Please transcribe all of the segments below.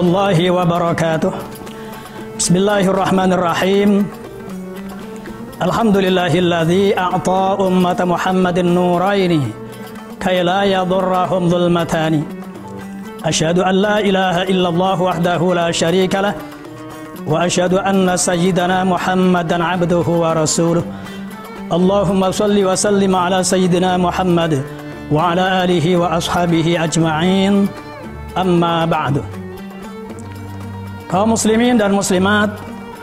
warahmatullahi wabarakatuh. Bismillahirrahmanirrahim. Alhamdulillahilladzi a'ta ummata Muhammadin nuraini kay la yadurrahum dhulmatani. Asyhadu an la ilaha illallah wahdahu la syarika lah wa asyhadu anna sayyidana Muhammadan abduhu wa rasuluh. Allahumma shalli wa sallim ala sayyidina Muhammad wa ala alihi wa ashabihi ajma'in. Amma ba'du. Kaum muslimin dan muslimat,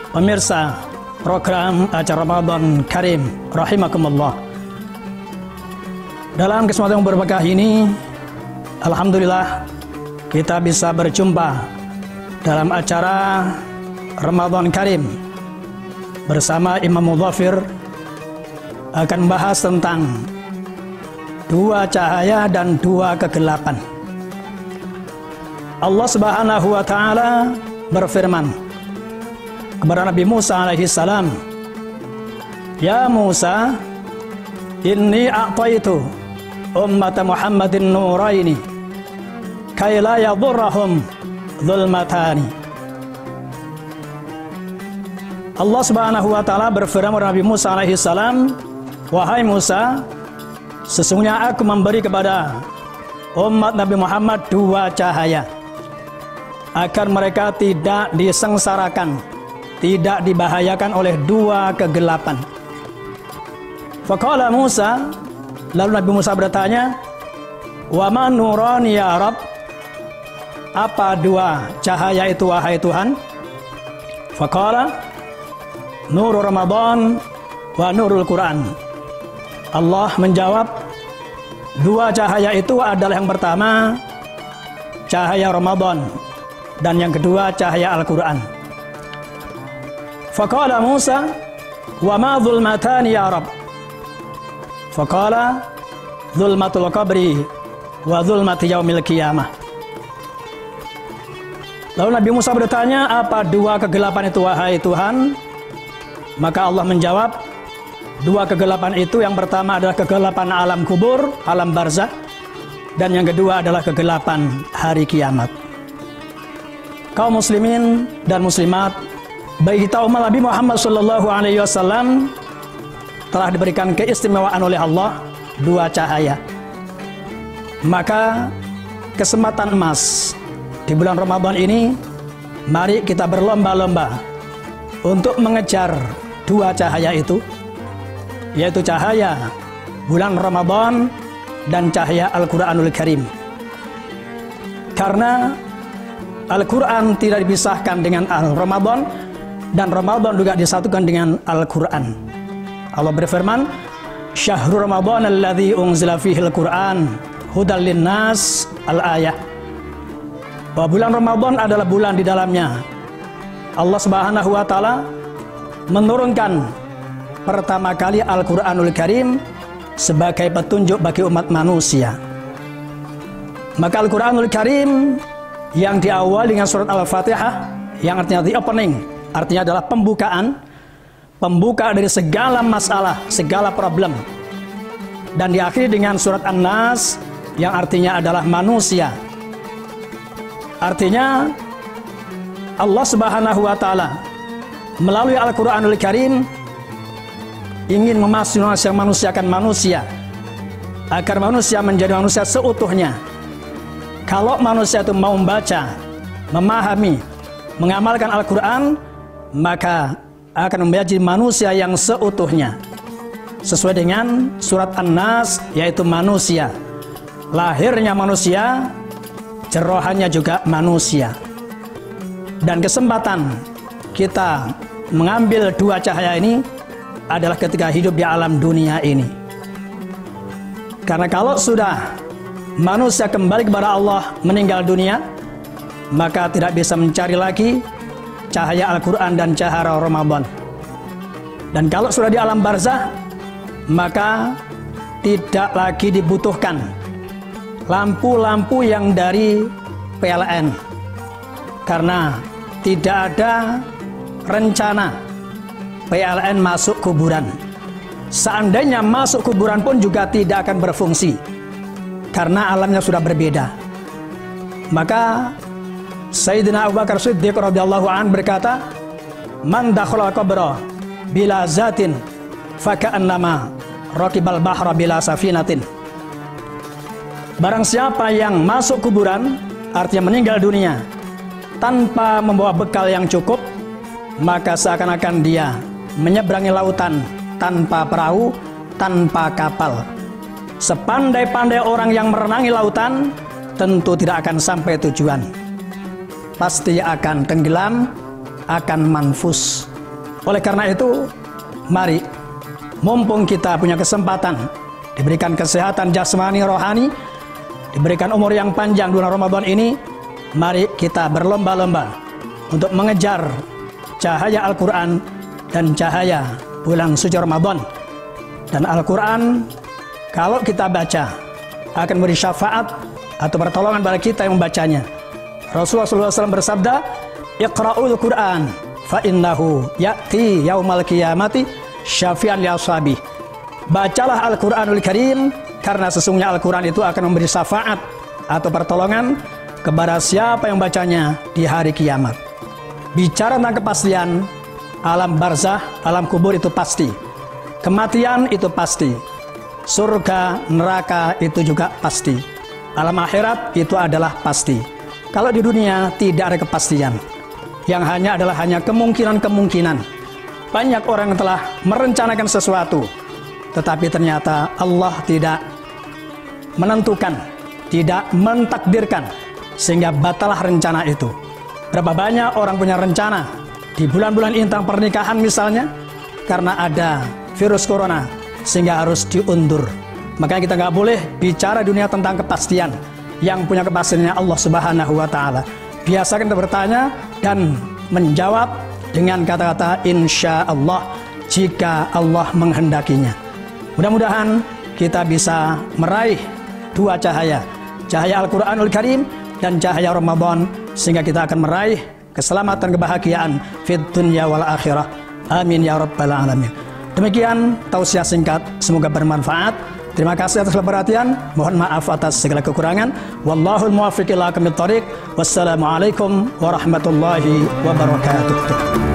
pemirsa program acara Ramadan Karim rahimakumullah. Dalam kesempatan yang berkah ini, alhamdulillah kita bisa berjumpa dalam acara Ramadan Karim bersama Imam Mudhafir akan membahas tentang dua cahaya dan dua kegelapan. Allah Subhanahu wa taala berfirman kepada Nabi Musa alaihi salam, "Ya Musa, inni a'taitu ummata Muhammadin nuraini kay la yadurrahum dhulmatani." Allah Subhanahu wa taala berfirman kepada Nabi Musa alaihi salam, "Wahai Musa, sesungguhnya aku memberi kepada umat Nabi Muhammad dua cahaya agar mereka tidak disengsarakan, tidak dibahayakan oleh dua kegelapan." Faqala Musa, lalu Nabi Musa bertanya, "Wa ma nurani ya Rabb?" Apa dua cahaya itu wahai Tuhan? Faqala, "Nurul Ramadan wa nurul Quran." Allah menjawab, dua cahaya itu adalah yang pertama cahaya Ramadan dan yang kedua cahaya Al-Quran. Faqala Musa, "Wa ma dhulmatani ya Rabb?" Faqala, "Dhulmatul qabri wa dhulmati yaumil qiyamah." Lalu Nabi Musa bertanya, apa dua kegelapan itu wahai Tuhan? Maka Allah menjawab, dua kegelapan itu yang pertama adalah kegelapan alam kubur, alam barzakh, dan yang kedua adalah kegelapan hari kiamat. Kaum muslimin dan muslimat, bagi kita umat Nabi Muhammad sallallahu alaihi wasallam telah diberikan keistimewaan oleh Allah dua cahaya. Maka kesempatan emas di bulan Ramadan ini, mari kita berlomba-lomba untuk mengejar dua cahaya itu, yaitu cahaya bulan Ramadan dan cahaya Al-Quranul Karim. Karena Al-Quran tidak dipisahkan dengan Ramadan, dan Ramadan juga disatukan dengan Al-Quran. Allah berfirman, "Syahrul Ramadan alladzi unzila fihi Al-Quran hudal linnas." Al-ayah. Bahwa bulan Ramadan adalah bulan di dalamnya Allah Subhanahu wa taala menurunkan pertama kali Al-Quranul Karim sebagai petunjuk bagi umat manusia. Maka Al-Quranul Karim yang diawali dengan surat Al-Fatihah, yang artinya the opening, artinya adalah pembuka dari segala masalah, segala problem, dan diakhiri dengan surat An-Nas yang artinya adalah manusia. Artinya Allah Subhanahu wa taala melalui Al-Quranul Karim ingin memanusiakan manusia agar manusia menjadi manusia seutuhnya. Kalau manusia itu mau membaca, memahami, mengamalkan Al-Quran, maka akan menjadi manusia yang seutuhnya. Sesuai dengan surat An-Nas, yaitu manusia. Lahirnya manusia, jerohannya juga manusia. Dan kesempatan kita mengambil dua cahaya ini adalah ketika hidup di alam dunia ini. Karena kalau sudah manusia kembali kepada Allah, meninggal dunia, maka tidak bisa mencari lagi cahaya Al-Quran dan cahaya Ramadan. Dan kalau sudah di alam barzakh, maka tidak lagi dibutuhkan lampu-lampu yang dari PLN, karena tidak ada rencana PLN masuk kuburan. Seandainya masuk kuburan pun juga tidak akan berfungsi, karena alamnya sudah berbeda. Maka Sayyidina Abu Bakar Siddiq radhiyallahu an berkata, "Man dakhala qabra bila zatin faka'annama raqibal bahra bila safinatin." Barang siapa yang masuk kuburan, artinya meninggal dunia, tanpa membawa bekal yang cukup, maka seakan-akan dia menyeberangi lautan tanpa perahu, tanpa kapal. Sepandai-pandai orang yang merenangi lautan, tentu tidak akan sampai tujuan. Pasti akan tenggelam, akan manfus. Oleh karena itu, mari, mumpung kita punya kesempatan, diberikan kesehatan jasmani rohani, diberikan umur yang panjang bulan Ramadan ini, mari kita berlomba-lomba untuk mengejar cahaya Al-Quran dan cahaya bulan suci Ramadan. Dan Al-Quran, kalau kita baca, akan beri syafaat atau pertolongan pada kita yang membacanya. Rasulullah SAW bersabda, "Iqra'ul Quran, fa innahu ya'ti yaumal qiyamati syafi'an li ashabi." Bacalah Al-Quranul Karim, karena sesungguhnya Al-Quran itu akan memberi syafaat atau pertolongan kepada siapa yang bacanya di hari kiamat. Bicara tentang kepastian, alam barzah, alam kubur itu pasti. Kematian itu pasti. Surga, neraka itu juga pasti. Alam akhirat itu adalah pasti. Kalau di dunia tidak ada kepastian. Yang hanya adalah hanya kemungkinan-kemungkinan. Banyak orang yang telah merencanakan sesuatu, tetapi ternyata Allah tidak menentukan, tidak mentakdirkan, sehingga batalah rencana itu. Berapa banyak orang punya rencana di bulan-bulan intang pernikahan misalnya, karena ada virus corona, sehingga harus diundur. Makanya kita nggak boleh bicara dunia tentang kepastian. Yang punya kepastiannya Allah Subhanahu wa Ta'ala. Biasakan kita bertanya dan menjawab dengan kata-kata insya Allah, jika Allah menghendakinya. Mudah-mudahan kita bisa meraih dua cahaya, cahaya Al-Quranul Karim dan cahaya Ramadan, sehingga kita akan meraih keselamatan, kebahagiaan fid dunya wal akhirah. Amin ya rabbal alamin. Demikian tausiah singkat, semoga bermanfaat. Terima kasih atas perhatian. Mohon maaf atas segala kekurangan. Wallahul muwaffiq ila aqwamit thoriq. Wassalamualaikum warahmatullahi wabarakatuh.